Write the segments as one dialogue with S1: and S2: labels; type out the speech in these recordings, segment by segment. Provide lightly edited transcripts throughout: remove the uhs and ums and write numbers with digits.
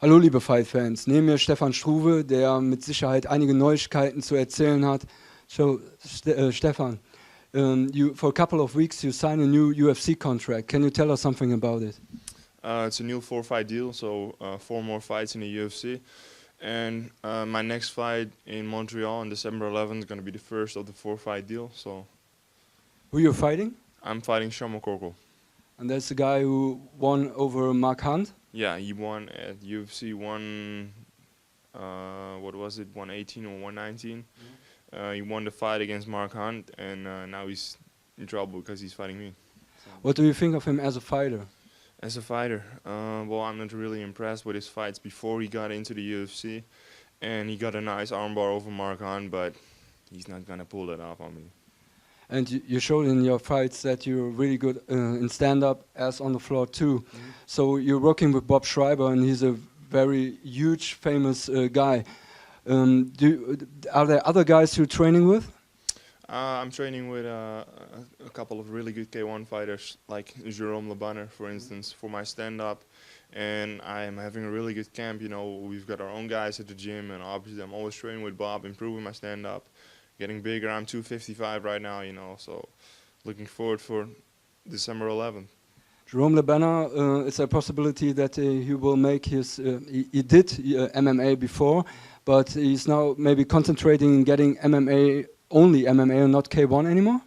S1: Hallo liebe Fight-Fans, neben mir Stefan Struve, der mit Sicherheit einige Neuigkeiten zu erzählen hat. So, Stefan, for a couple of weeks you signed a new UFC contract. Can you tell us something about it?
S2: It's a new 4-fight deal, so 4 more fights in the UFC. And my next fight in Montreal on December 11th is going to be the first of the 4-fight deal. So,
S1: Who you're fighting?
S2: I'm fighting Sean McCorkle.
S1: And that's the guy who won over Mark Hunt?
S2: Yeah, he won at UFC 118 or 119. He won the fight against Mark Hunt, and now he's in trouble because he's fighting me.
S1: What do you think of him as a fighter?
S2: As a fighter, well, I'm not really impressed with his fights before he got into the UFC, and he got a nice armbar over Mark Hunt, but he's not gonna pull that off on me.
S1: And you showed in your fights that you're really good in stand-up as on the floor too. So you're working with Bob Schreiber, and he's a very huge, famous guy. Are there other guys you're training with?
S2: I'm training with a couple of really good K1 fighters, like Jerome Lebanner, for instance, for my stand-up. And I'm having a really good camp. You know, we've got our own guys at the gym, and obviously I'm always training with Bob, improving my stand-up, getting bigger. I'm 255 right now, you know, so looking forward for December 11th.
S1: Jerome Lebanner, it's a possibility that he will make his, he did MMA before, but he's now maybe concentrating in getting MMA, only MMA and not K1 anymore?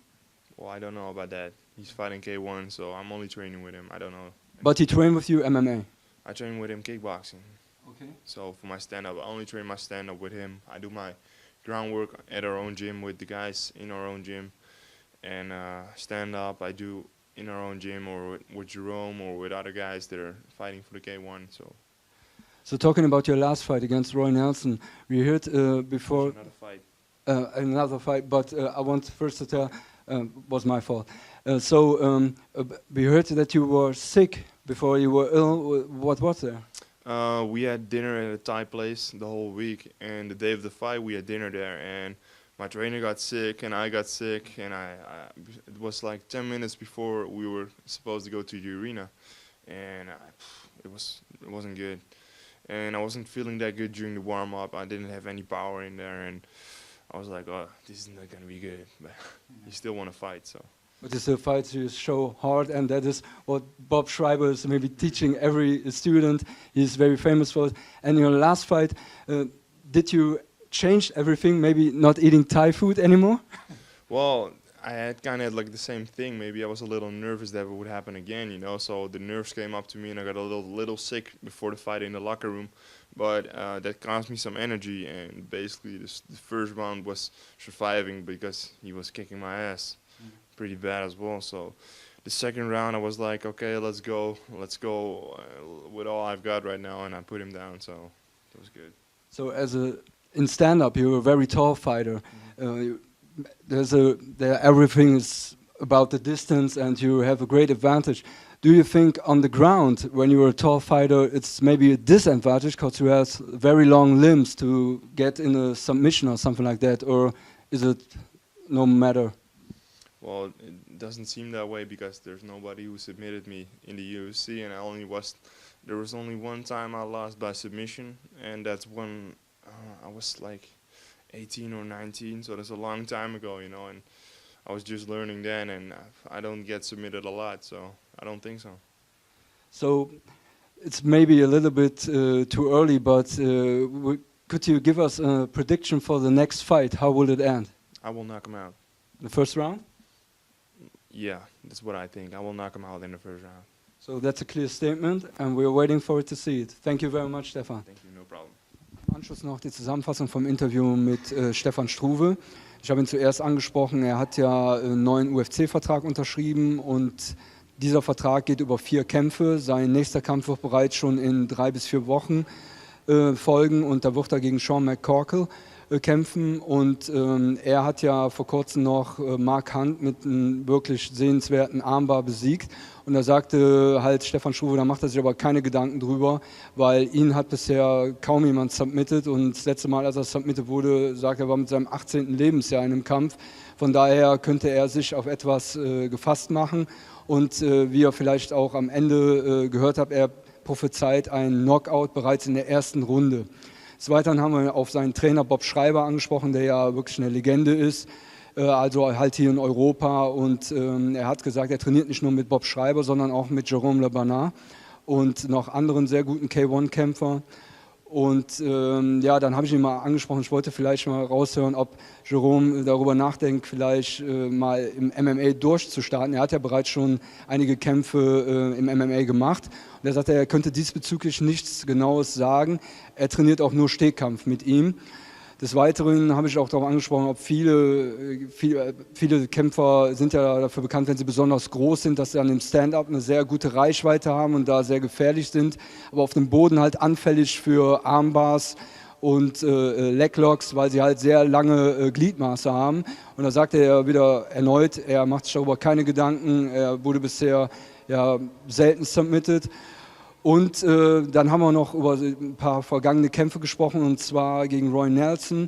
S2: Well, I don't know about that. He's fighting K1, so I'm only training with him. I don't know.
S1: But he trained with you MMA?
S2: I train with him kickboxing.
S1: Okay.
S2: So for my stand-up, I only train my stand-up with him. I do my groundwork at our own gym with the guys in our own gym. And stand-up I do in our own gym or with Jerome or with other guys that are fighting for the K1.
S1: So talking about your last fight against Roy Nelson, we heard before... Another fight, but I want first to tell, was my fault. We heard that you were sick before you were ill. What was there?
S2: We had dinner at a Thai place the whole week, and the day of the fight we had dinner there, and my trainer got sick and I got sick, and it was like 10 minutes before we were supposed to go to the arena, and it wasn't good, and I wasn't feeling that good during the warm-up. I didn't have any power in there, and I was like, oh, this is not going to be good, but you still want to fight, so.
S1: But it's a fight you show hard, and that is what Bob Schreiber is maybe teaching every student. He's very famous for it. And your last fight, did you change everything, maybe not eating Thai food anymore?
S2: Well, I had kind of like the same thing. Maybe I was a little nervous that it would happen again, you know, so the nerves came up to me and I got a little sick before the fight in the locker room. But that cost me some energy, and basically the first round was surviving because he was kicking my ass pretty bad as well. So the second round I was like, okay, let's go with all I've got right now, and I put him down, so it was good.
S1: So in stand-up you're a very tall fighter. Everything is about the distance and you have a great advantage. Do you think on the ground, when you're a tall fighter, it's maybe a disadvantage because you have very long limbs to get in a submission or something like that, or is it no matter?
S2: Well, it doesn't seem that way because there's nobody who submitted me in the UFC, and there was only one time I lost by submission, and that's when I was like 18 or 19, so that's a long time ago, you know, and I was just learning then, and I don't get submitted a lot, so I don't think so.
S1: So it's maybe a little bit too early, but could you give us a prediction for the next fight? How will it end?
S2: I will knock him out.
S1: The first round?
S2: Yeah, that's what I think. I will knock him out in the first round.
S1: So that's a clear statement, and we're waiting for it to see it. Thank you very much, Stefan.
S2: Thank you, no problem.
S1: Im Anschluss noch die Zusammenfassung vom Interview mit Stefan Struve. Ich habe ihn zuerst angesprochen, er hat ja einen neuen UFC-Vertrag unterschrieben und dieser Vertrag geht über 4 Kämpfe. Sein nächster Kampf wird bereits schon in 3 bis 4 Wochen folgen, und da wird er gegen Sean McCorkle kämpfen, und er hat ja vor kurzem noch Mark Hunt mit einem wirklich sehenswerten Armbar besiegt, und da sagte halt Stefan Struve, da macht er sich aber keine Gedanken drüber, weil ihn hat bisher kaum jemand submitted, und das letzte Mal, als er submitted wurde, sagt er, war mit seinem 18. Lebensjahr in einem Kampf. Von daher könnte er sich auf etwas gefasst machen, und wie ihr vielleicht auch am Ende gehört habt, er prophezeit einen Knockout bereits in der ersten Runde. Des Weiteren haben wir auf seinen Trainer Bob Schreiber angesprochen, der ja wirklich eine Legende ist, also halt hier in Europa. Und er hat gesagt, er trainiert nicht nur mit Bob Schreiber, sondern auch mit Jérôme Le Banat und noch anderen sehr guten K1-Kämpfer. Und ja, dann habe ich ihn mal angesprochen, ich wollte vielleicht mal raushören, ob Jérôme darüber nachdenkt, vielleicht mal im MMA durchzustarten. Er hat ja bereits schon einige Kämpfe im MMA gemacht. Und er sagte, er könnte diesbezüglich nichts Genaues sagen. Er trainiert auch nur Stehkampf mit ihm. Des Weiteren habe ich auch darauf angesprochen, ob viele Kämpfer sind ja dafür bekannt, wenn sie besonders groß sind, dass sie an dem Stand-up eine sehr gute Reichweite haben und da sehr gefährlich sind, aber auf dem Boden halt anfällig für Armbars und Leglocks, weil sie halt sehr lange Gliedmaße haben. Und da sagte er wieder erneut, er macht sich darüber keine Gedanken, er wurde bisher ja selten submitted. Und dann haben wir noch über ein paar vergangene Kämpfe gesprochen, und zwar gegen Roy Nelson.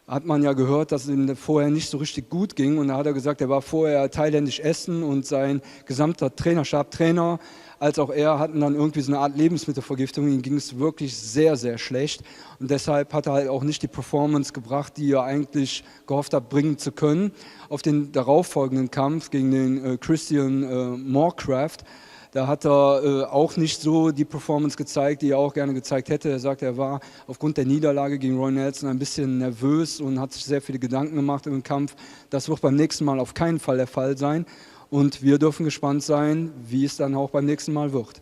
S1: Hat man ja gehört, dass es ihm vorher nicht so richtig gut ging. Und da hat er gesagt, er war vorher thailändisch essen und sein gesamter Trainerstab, Trainer, als auch er hatten dann irgendwie so eine Art Lebensmittelvergiftung. Ihm ging es wirklich sehr, sehr schlecht. Und deshalb hat er halt auch nicht die Performance gebracht, die er eigentlich gehofft hat, bringen zu können. Auf den darauffolgenden Kampf gegen den Christian Morecraft, da hat er auch nicht so die Performance gezeigt, die er auch gerne gezeigt hätte. Er sagt, er war aufgrund der Niederlage gegen Roy Nelson ein bisschen nervös und hat sich sehr viele Gedanken gemacht im Kampf. Das wird beim nächsten Mal auf keinen Fall der Fall sein. Und wir dürfen gespannt sein, wie es dann auch beim nächsten Mal wird.